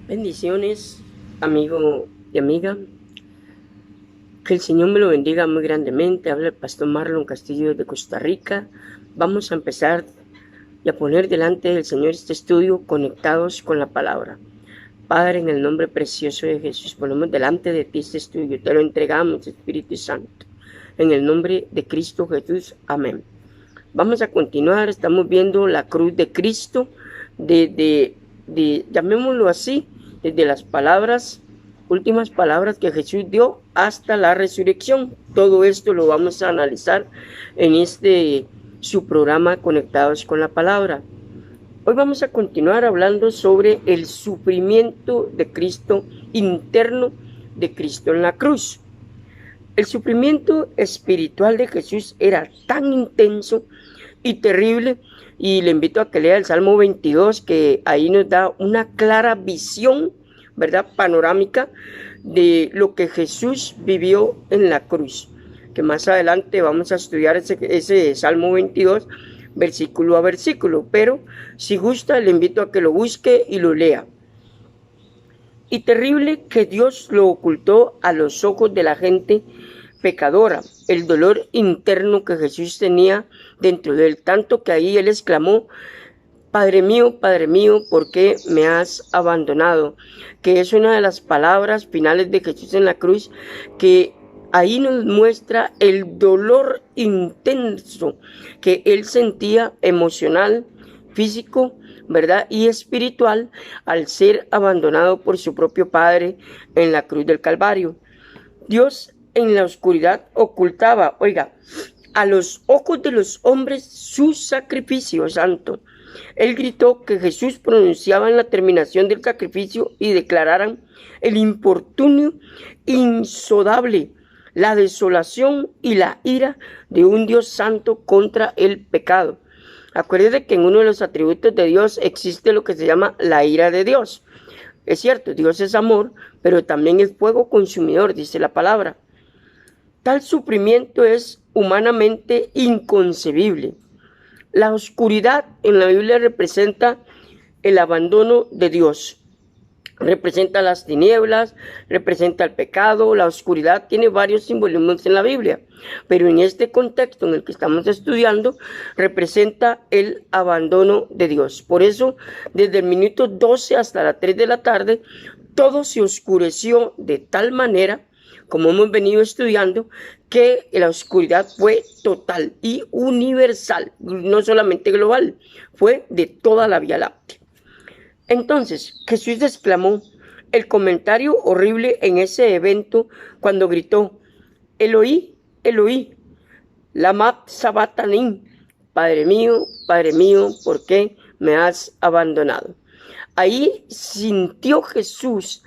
Bendiciones, amigo y amiga. Que el Señor me lo bendiga muy grandemente. Habla el pastor Marlon Castillo de Costa Rica. Vamos a empezar y a poner delante del Señor este estudio conectados con la palabra. Padre, en el nombre precioso de Jesús, ponemos delante de ti este estudio. Te lo entregamos, Espíritu Santo. En el nombre de Cristo Jesús. Amén. Vamos a continuar. Estamos viendo la cruz de Cristo, llamémoslo así, desde las últimas palabras que Jesús dio hasta la resurrección. Todo esto lo vamos a analizar en su programa Conectados con la Palabra. Hoy vamos a continuar hablando sobre el sufrimiento de Cristo interno, de Cristo en la cruz. El sufrimiento espiritual de Jesús era tan intenso y terrible, y le invito a que lea el Salmo 22, que ahí nos da una clara visión, ¿verdad?, panorámica de lo que Jesús vivió en la cruz, que más adelante vamos a estudiar ese Salmo 22 versículo a versículo, pero si gusta le invito a que lo busque y lo lea. Y terrible que Dios lo ocultó a los ojos de la gente pecadora, el dolor interno que Jesús tenía dentro de él, tanto que ahí él exclamó: Padre mío, ¿por qué me has abandonado? Que es una de las palabras finales de Jesús en la cruz, que ahí nos muestra el dolor intenso que él sentía, emocional, físico, ¿verdad?, y espiritual, al ser abandonado por su propio Padre en la cruz del Calvario. Dios en la oscuridad ocultaba, a los ojos de los hombres su sacrificio santo. Él gritó que Jesús pronunciaba en la terminación del sacrificio y declararan el infortunio insondable, la desolación y la ira de un Dios santo contra el pecado. Acuérdate que en uno de los atributos de Dios existe lo que se llama la ira de Dios. Es cierto, Dios es amor, pero también es fuego consumidor, dice la palabra. Tal sufrimiento es humanamente inconcebible. La oscuridad en la Biblia representa el abandono de Dios. Representa las tinieblas, representa el pecado. La oscuridad tiene varios simbolismos en la Biblia, pero en este contexto en el que estamos estudiando, representa el abandono de Dios. Por eso, desde el minuto 12 hasta las 3 de la tarde, todo se oscureció de tal manera, como hemos venido estudiando, que la oscuridad fue total y universal, no solamente global, fue de toda la Vía Láctea. Entonces, Jesús exclamó el comentario horrible en ese evento cuando gritó: Eloí, Eloí, lama sabachthani, Padre mío, ¿por qué me has abandonado? Ahí sintió Jesús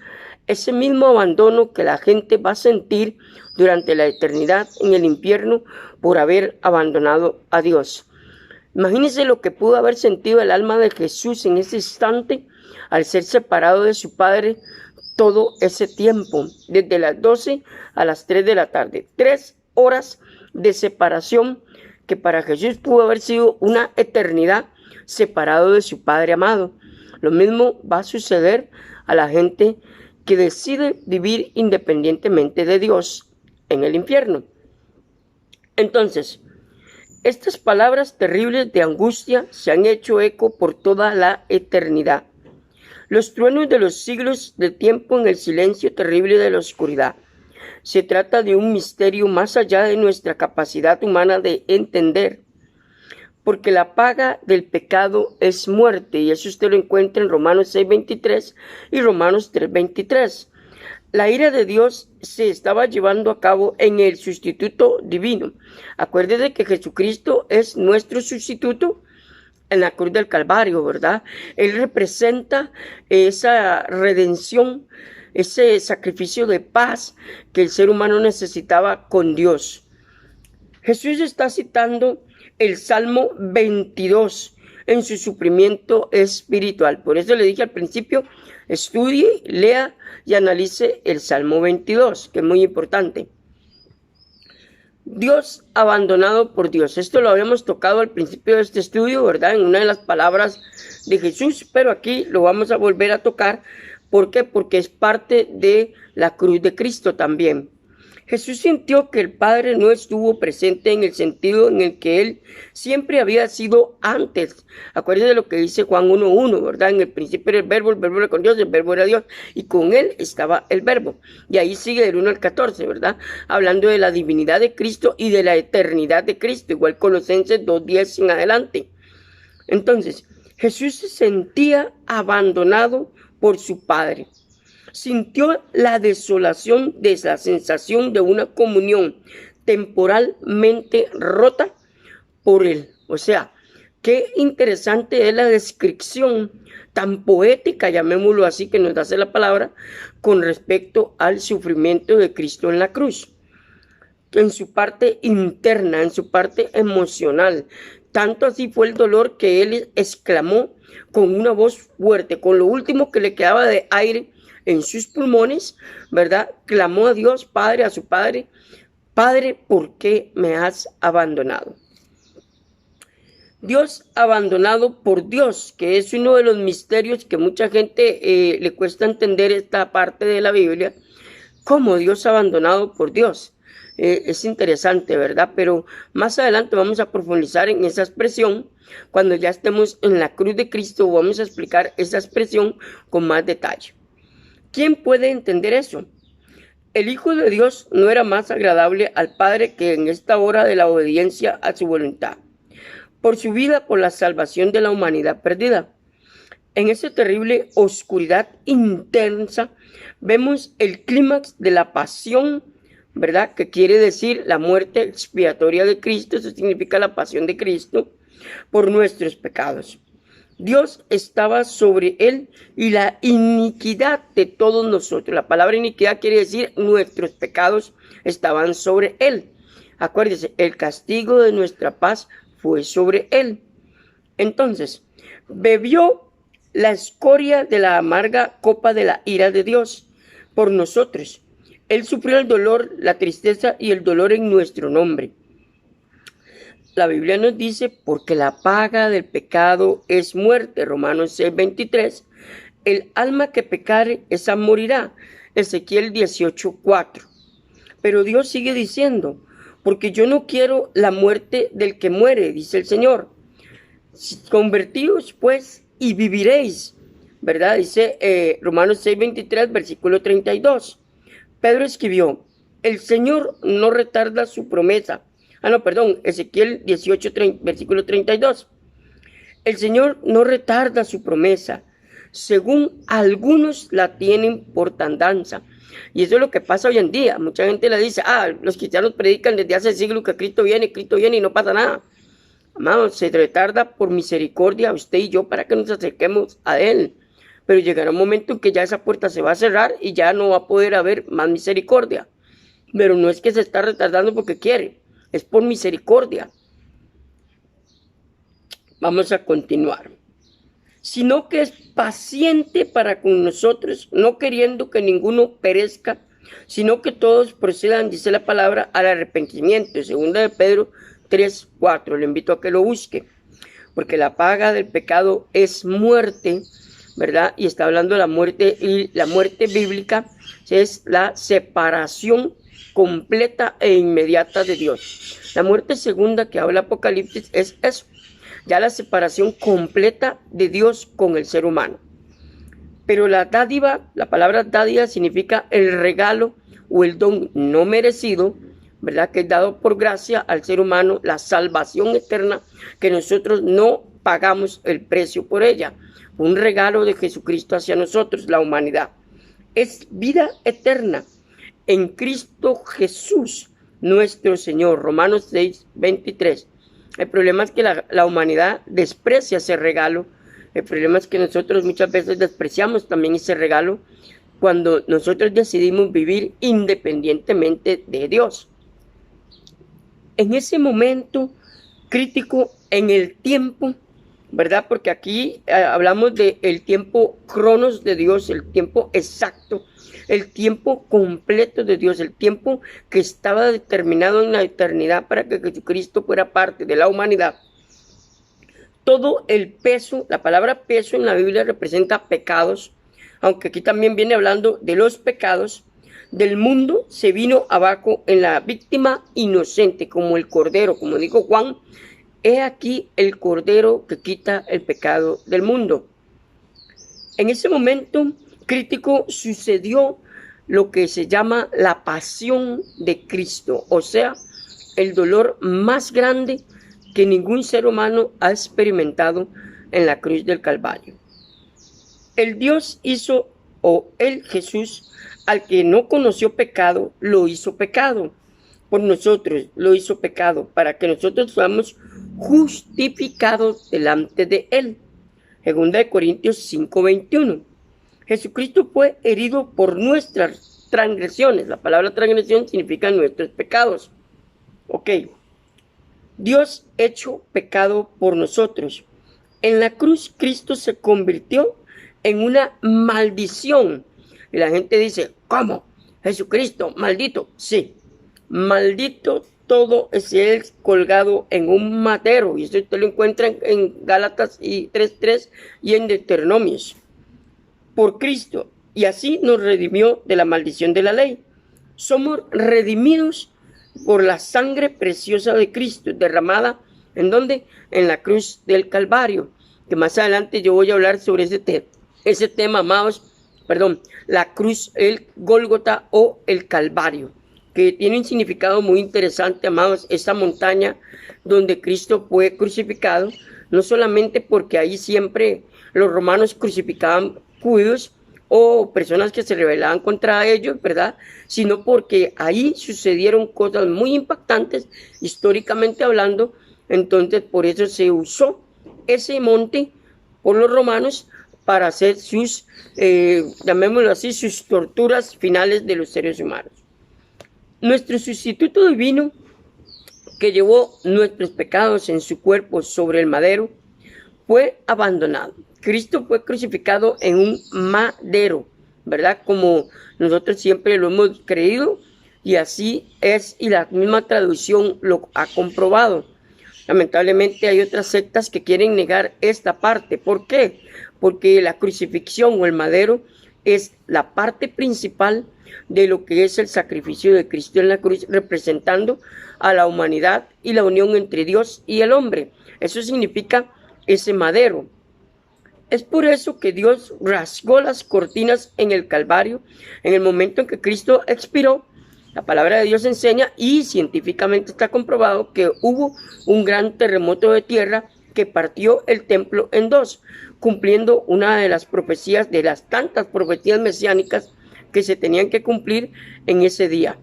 ese mismo abandono que la gente va a sentir durante la eternidad en el infierno por haber abandonado a Dios. Imagínense lo que pudo haber sentido el alma de Jesús en ese instante al ser separado de su Padre todo ese tiempo, desde las 12 a las 3 de la tarde. 3 horas de separación que para Jesús pudo haber sido una eternidad separado de su Padre amado. Lo mismo va a suceder a la gente que decide vivir independientemente de Dios en el infierno. Entonces, estas palabras terribles de angustia se han hecho eco por toda la eternidad. Los truenos de los siglos de tiempo en el silencio terrible de la oscuridad. Se trata de un misterio más allá de nuestra capacidad humana de entender, porque la paga del pecado es muerte, y eso usted lo encuentra en Romanos 6:23 y Romanos 3:23. La ira de Dios se estaba llevando a cabo en el sustituto divino. Acuérdese que Jesucristo es nuestro sustituto en la cruz del Calvario, ¿verdad? Él representa esa redención, ese sacrificio de paz que el ser humano necesitaba con Dios. Jesús está citando el Salmo 22 en su sufrimiento espiritual. Por eso le dije al principio, estudie, lea y analice el Salmo 22, que es muy importante. Dios abandonado por Dios. Esto lo habíamos tocado al principio de este estudio, ¿verdad?, en una de las palabras de Jesús, pero aquí lo vamos a volver a tocar ¿Por qué? Porque es parte de la cruz de Cristo también. Jesús sintió que el Padre no estuvo presente en el sentido en el que Él siempre había sido antes. Acuérdense de lo que dice Juan 1:1, ¿verdad? En el principio era el verbo era con Dios, el verbo era Dios, y con Él estaba el verbo. Y ahí sigue del 1 al 14, ¿verdad? Hablando de la divinidad de Cristo y de la eternidad de Cristo, igual Colosenses 2:10 en adelante. Entonces, Jesús se sentía abandonado por su Padre. Sintió la desolación de la sensación de una comunión temporalmente rota por él. O sea, qué interesante es la descripción tan poética, llamémoslo así, que nos hace la palabra con respecto al sufrimiento de Cristo en la cruz. En su parte interna, en su parte emocional. Tanto así fue el dolor que él exclamó con una voz fuerte, con lo último que le quedaba de aire en sus pulmones, ¿verdad? Clamó a Dios, Padre, a su Padre: Padre, ¿por qué me has abandonado? Dios abandonado por Dios, que es uno de los misterios que mucha gente le cuesta entender esta parte de la Biblia. ¿Cómo Dios abandonado por Dios? Es interesante, ¿verdad? Pero más adelante vamos a profundizar en esa expresión. Cuando ya estemos en la cruz de Cristo, vamos a explicar esa expresión con más detalle. ¿Quién puede entender eso? El Hijo de Dios no era más agradable al Padre que en esta hora de la obediencia a su voluntad, por su vida, por la salvación de la humanidad perdida. En esa terrible oscuridad intensa vemos el clímax de la pasión, ¿verdad? Que quiere decir la muerte expiatoria de Cristo. Eso significa la pasión de Cristo por nuestros pecados. Dios estaba sobre él y la iniquidad de todos nosotros. La palabra iniquidad quiere decir nuestros pecados estaban sobre él. Acuérdense, el castigo de nuestra paz fue sobre él. Entonces, bebió la escoria de la amarga copa de la ira de Dios por nosotros. Él sufrió el dolor, la tristeza y el dolor en nuestro nombre. La Biblia nos dice: porque la paga del pecado es muerte. Romanos 6:23. El alma que pecare, esa morirá. Ezequiel 18:4. Pero Dios sigue diciendo: porque yo no quiero la muerte del que muere, dice el Señor. Convertíos pues y viviréis, ¿verdad? Dice Romanos 6:23, versículo 32. Pedro escribió: el Señor no retarda su promesa. Ezequiel 18, versículo 32. El Señor no retarda su promesa, según algunos la tienen por tardanza. Y eso es lo que pasa hoy en día. Mucha gente le dice: los cristianos predican desde hace siglos que Cristo viene y no pasa nada. Amados, se retarda por misericordia a usted y yo para que nos acerquemos a Él. Pero llegará un momento en que ya esa puerta se va a cerrar y ya no va a poder haber más misericordia. Pero no es que se está retardando porque quiere, es por misericordia. Vamos a continuar. Sino que es paciente para con nosotros, no queriendo que ninguno perezca, sino que todos procedan, dice la palabra, al arrepentimiento. Segunda de Pedro 3:4. Le invito a que lo busque. Porque la paga del pecado es muerte, ¿verdad? Y está hablando de la muerte, y la muerte bíblica es la separación completa e inmediata de Dios. La muerte segunda que habla Apocalipsis es eso, ya la separación completa de Dios con el ser humano. Pero la dádiva, la palabra dádiva significa el regalo o el don no merecido, ¿verdad? Que es dado por gracia al ser humano, la salvación eterna, que nosotros no pagamos el precio por ella. Un regalo de Jesucristo hacia nosotros, la humanidad. Es vida eterna en Cristo Jesús, nuestro Señor. Romanos 6:23. El problema es que la humanidad desprecia ese regalo. El problema es que nosotros muchas veces despreciamos también ese regalo cuando nosotros decidimos vivir independientemente de Dios. En ese momento crítico, en el tiempo, ¿verdad? Porque aquí hablamos del tiempo cronos de Dios, el tiempo exacto, el tiempo completo de Dios, el tiempo que estaba determinado en la eternidad para que Jesucristo fuera parte de la humanidad. Todo el peso, la palabra peso en la Biblia representa pecados, aunque aquí también viene hablando de los pecados del mundo, se vino abajo en la víctima inocente, como el cordero, como dijo Juan, he aquí el cordero que quita el pecado del mundo. En ese momento crítico sucedió lo que se llama la pasión de Cristo, o sea, el dolor más grande que ningún ser humano ha experimentado en la cruz del Calvario. El Dios hizo, o el Jesús, al que no conoció pecado, lo hizo pecado. Por nosotros lo hizo pecado, para que nosotros fuéramos justificados delante de Él. 2 Corintios 5:21. Jesucristo fue herido por nuestras transgresiones. La palabra transgresión significa nuestros pecados. Ok. Dios hecho pecado por nosotros. En la cruz Cristo se convirtió en una maldición. Y la gente dice, ¿cómo? Jesucristo, maldito. Sí, maldito todo es Él colgado en un madero. Y esto usted lo encuentra en Gálatas 3:3 y en Deuteronomios. Por Cristo. Y así nos redimió de la maldición de la ley. Somos redimidos por la sangre preciosa de Cristo, derramada, ¿en dónde? En la cruz del Calvario, que más adelante yo voy a hablar sobre ese tema, amados, la cruz, el Gólgota o el Calvario, que tiene un significado muy interesante, amados, esta montaña donde Cristo fue crucificado, no solamente porque ahí siempre los romanos crucificaban judíos o personas que se rebelaban contra ellos, ¿verdad? Sino porque ahí sucedieron cosas muy impactantes, históricamente hablando. Entonces, por eso se usó ese monte por los romanos para hacer sus, llamémoslo así, sus torturas finales de los seres humanos. Nuestro sustituto divino, que llevó nuestros pecados en su cuerpo sobre el madero, fue abandonado. Cristo fue crucificado en un madero, ¿verdad? Como nosotros siempre lo hemos creído, y así es, y la misma traducción lo ha comprobado. Lamentablemente hay otras sectas que quieren negar esta parte. ¿Por qué? Porque la crucifixión o el madero es la parte principal de lo que es el sacrificio de Cristo en la cruz, representando a la humanidad y la unión entre Dios y el hombre. Eso significa ese madero. Es por eso que Dios rasgó las cortinas en el Calvario en el momento en que Cristo expiró. La palabra de Dios enseña, y científicamente está comprobado, que hubo un gran terremoto de tierra que partió el templo en dos, cumpliendo una de las profecías, de las tantas profecías mesiánicas que se tenían que cumplir en ese día.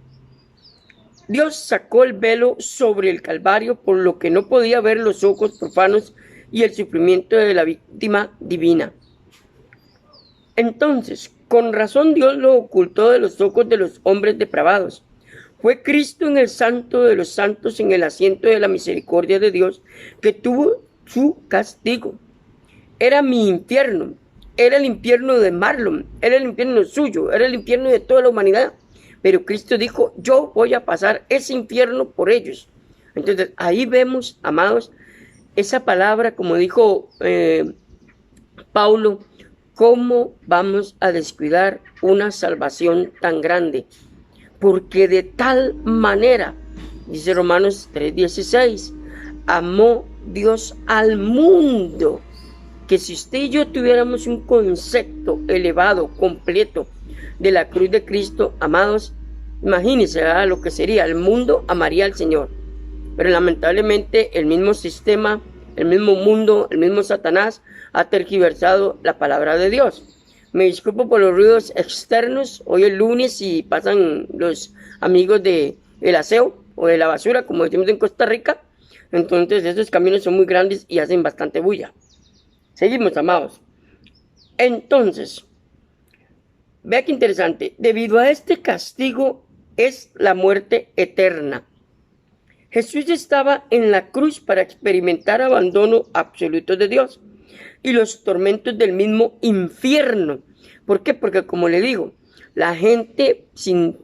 Dios sacó el velo sobre el Calvario, por lo que no podía ver los ojos profanos y el sufrimiento de la víctima divina. Entonces, con razón Dios lo ocultó de los ojos de los hombres depravados. Fue Cristo en el santo de los santos, en el asiento de la misericordia de Dios, que tuvo su castigo. Era mi infierno, era el infierno de Marlon, era el infierno suyo, era el infierno de toda la humanidad. Pero Cristo dijo, yo voy a pasar ese infierno por ellos. Entonces, ahí vemos, amados, esa palabra, como dijo Paulo, ¿cómo vamos a descuidar una salvación tan grande? Porque de tal manera, dice Romanos 3:16, amó Dios al mundo, que si usted y yo tuviéramos un concepto elevado, completo, de la cruz de Cristo, amados, imagínense, ¿verdad?, lo que sería. El mundo amaría al Señor. Pero lamentablemente el mismo sistema, el mismo mundo, el mismo Satanás ha tergiversado la palabra de Dios. Me disculpo por los ruidos externos. Hoy es lunes y pasan los amigos del aseo o de la basura, como decimos en Costa Rica. Entonces esos caminos son muy grandes y hacen bastante bulla. Seguimos, amados. Entonces, vea qué interesante. Debido a este castigo es la muerte eterna. Jesús estaba en la cruz para experimentar abandono absoluto de Dios y los tormentos del mismo infierno. ¿Por qué? Porque, como le digo, la gente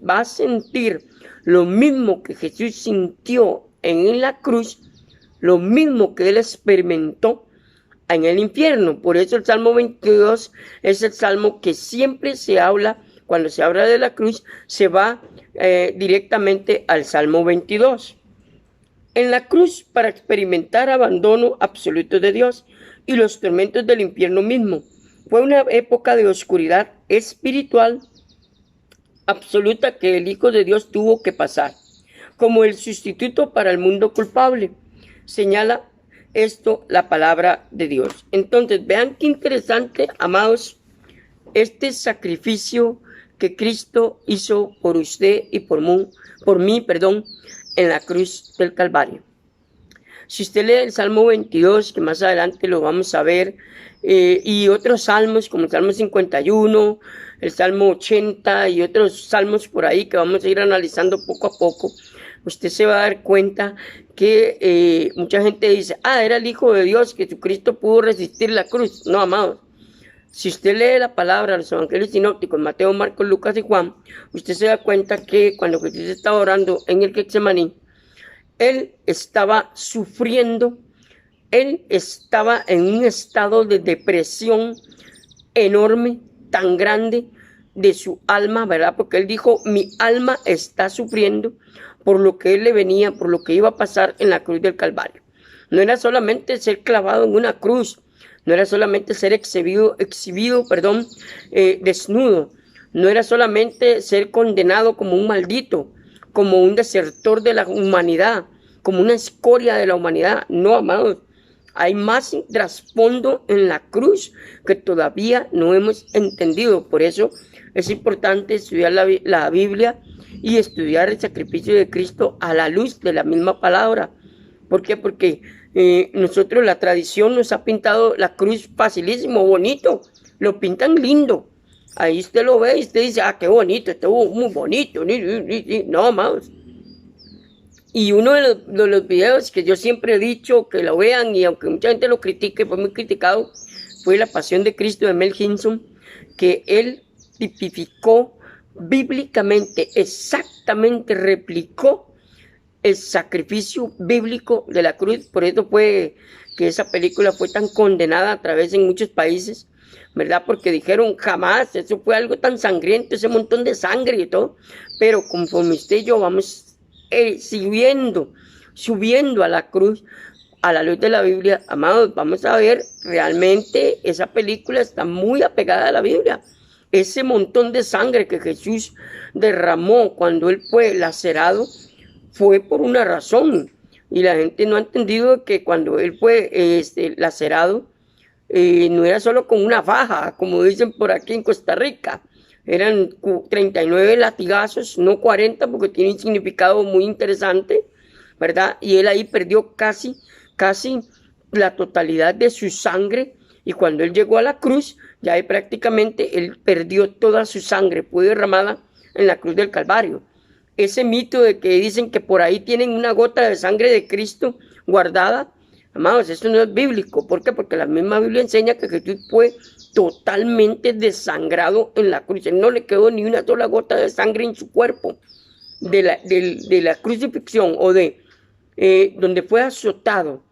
va a sentir lo mismo que Jesús sintió en la cruz, lo mismo que él experimentó en el infierno. Por eso el Salmo 22 es el salmo que siempre se habla, cuando se habla de la cruz, se va directamente al Salmo 22. En la cruz, para experimentar abandono absoluto de Dios y los tormentos del infierno mismo, fue una época de oscuridad espiritual absoluta que el Hijo de Dios tuvo que pasar, como el sustituto para el mundo culpable. Señala esto la palabra de Dios. Entonces, vean qué interesante, amados, este sacrificio que Cristo hizo por usted y por mí, en la cruz del Calvario. Si usted lee el Salmo 22, que más adelante lo vamos a ver, y otros salmos como el Salmo 51, el Salmo 80 y otros salmos por ahí que vamos a ir analizando poco a poco, usted se va a dar cuenta que mucha gente dice, era el Hijo de Dios, que Jesucristo pudo resistir la cruz. No, amados. Si usted lee la palabra, los evangelios sinópticos, Mateo, Marcos, Lucas y Juan, usted se da cuenta que cuando Jesús estaba orando en el Getsemaní, él estaba sufriendo, él estaba en un estado de depresión enorme, tan grande de su alma, ¿verdad? Porque él dijo, mi alma está sufriendo por lo que él le venía, por lo que iba a pasar en la cruz del Calvario. No era solamente ser clavado en una cruz, no era solamente ser exhibido, desnudo, no era solamente ser condenado como un maldito, como un desertor de la humanidad, como una escoria de la humanidad. No, amados, hay más trasfondo en la cruz que todavía no hemos entendido. Por eso es importante estudiar la Biblia y estudiar el sacrificio de Cristo a la luz de la misma palabra. ¿Por qué? Porque nosotros, la tradición nos ha pintado la cruz facilísimo, bonito, lo pintan lindo. Ahí usted lo ve y usted dice, qué bonito, estuvo muy bonito. No, amados. Y uno de los videos que yo siempre he dicho que lo vean, y aunque mucha gente lo critique, fue muy criticado, fue La Pasión de Cristo de Mel Gibson, que él tipificó bíblicamente, exactamente replicó el sacrificio bíblico de la cruz. Por eso fue que esa película fue tan condenada a través en muchos países, ¿verdad? Porque dijeron, jamás, eso fue algo tan sangriento, ese montón de sangre y todo. Pero conforme usted y yo vamos subiendo a la cruz, a la luz de la Biblia, amados, vamos a ver, realmente esa película está muy apegada a la Biblia. Ese montón de sangre que Jesús derramó cuando él fue lacerado, fue por una razón. Y la gente no ha entendido que cuando él fue lacerado, no era solo con una faja, como dicen por aquí en Costa Rica. Eran 39 latigazos, no 40, porque tiene un significado muy interesante, ¿verdad? Y él ahí perdió casi la totalidad de su sangre. Y cuando él llegó a la cruz, ya ahí prácticamente él perdió toda su sangre, fue derramada en la cruz del Calvario. Ese mito de que dicen que por ahí tienen una gota de sangre de Cristo guardada, amados, eso no es bíblico. ¿Por qué? Porque la misma Biblia enseña que Jesús fue totalmente desangrado en la cruz. No le quedó ni una sola gota de sangre en su cuerpo. De la crucifixión o de donde fue azotado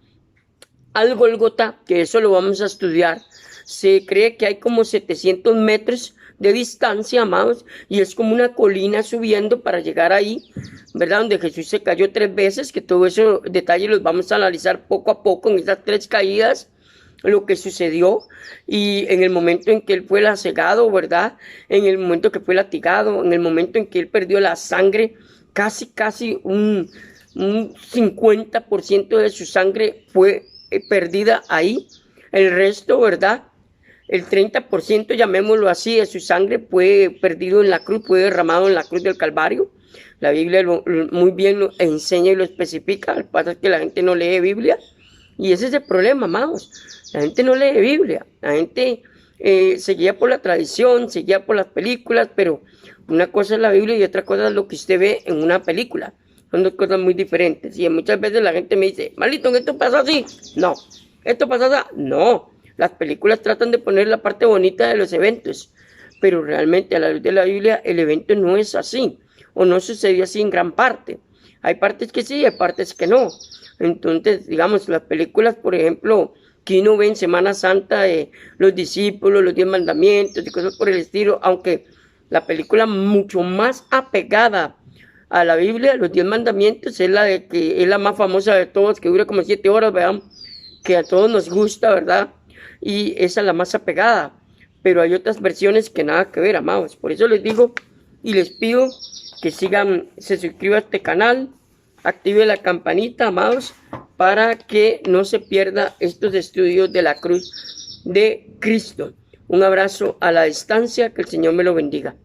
al Gólgota, que eso lo vamos a estudiar, se cree que hay como 700 metros de distancia, amados, y es como una colina subiendo para llegar ahí, ¿verdad? Donde Jesús se cayó 3 veces, que todo esos detalles los vamos a analizar poco a poco en esas 3 caídas, lo que sucedió, y en el momento en que él fue lacerado, ¿verdad? En el momento que fue latigado, en el momento en que él perdió la sangre, casi un 50% de su sangre fue perdida ahí. El resto, ¿verdad? El 30%, llamémoslo así, de su sangre fue perdido en la cruz, fue derramado en la cruz del Calvario. La Biblia muy bien lo enseña y lo especifica. Lo que pasa es que la gente no lee Biblia. Y ese es el problema, amados. La gente no lee Biblia. La gente se guía por la tradición, se guía por las películas, pero una cosa es la Biblia y otra cosa es lo que usted ve en una película. Son dos cosas muy diferentes. Y muchas veces la gente me dice, Marlito, ¿esto pasa así? No. ¿Esto pasa así? No. Las películas tratan de poner la parte bonita de los eventos, pero realmente a la luz de la Biblia el evento no es así, o no sucedió así en gran parte. Hay partes que sí, hay partes que no. Entonces, digamos, las películas, por ejemplo, que uno ve en Semana Santa de los discípulos, los 10 mandamientos y cosas por el estilo, aunque la película mucho más apegada a la Biblia, los 10 mandamientos, es la de que es la más famosa de todas, que dura como 7 horas, vean, que a todos nos gusta, ¿verdad? Y esa es la más apegada, pero hay otras versiones que nada que ver, amados. Por eso les digo y les pido que sigan, se suscriban a este canal, active la campanita, amados, para que no se pierda estos estudios de la cruz de Cristo. Un abrazo a la distancia, que el Señor me lo bendiga.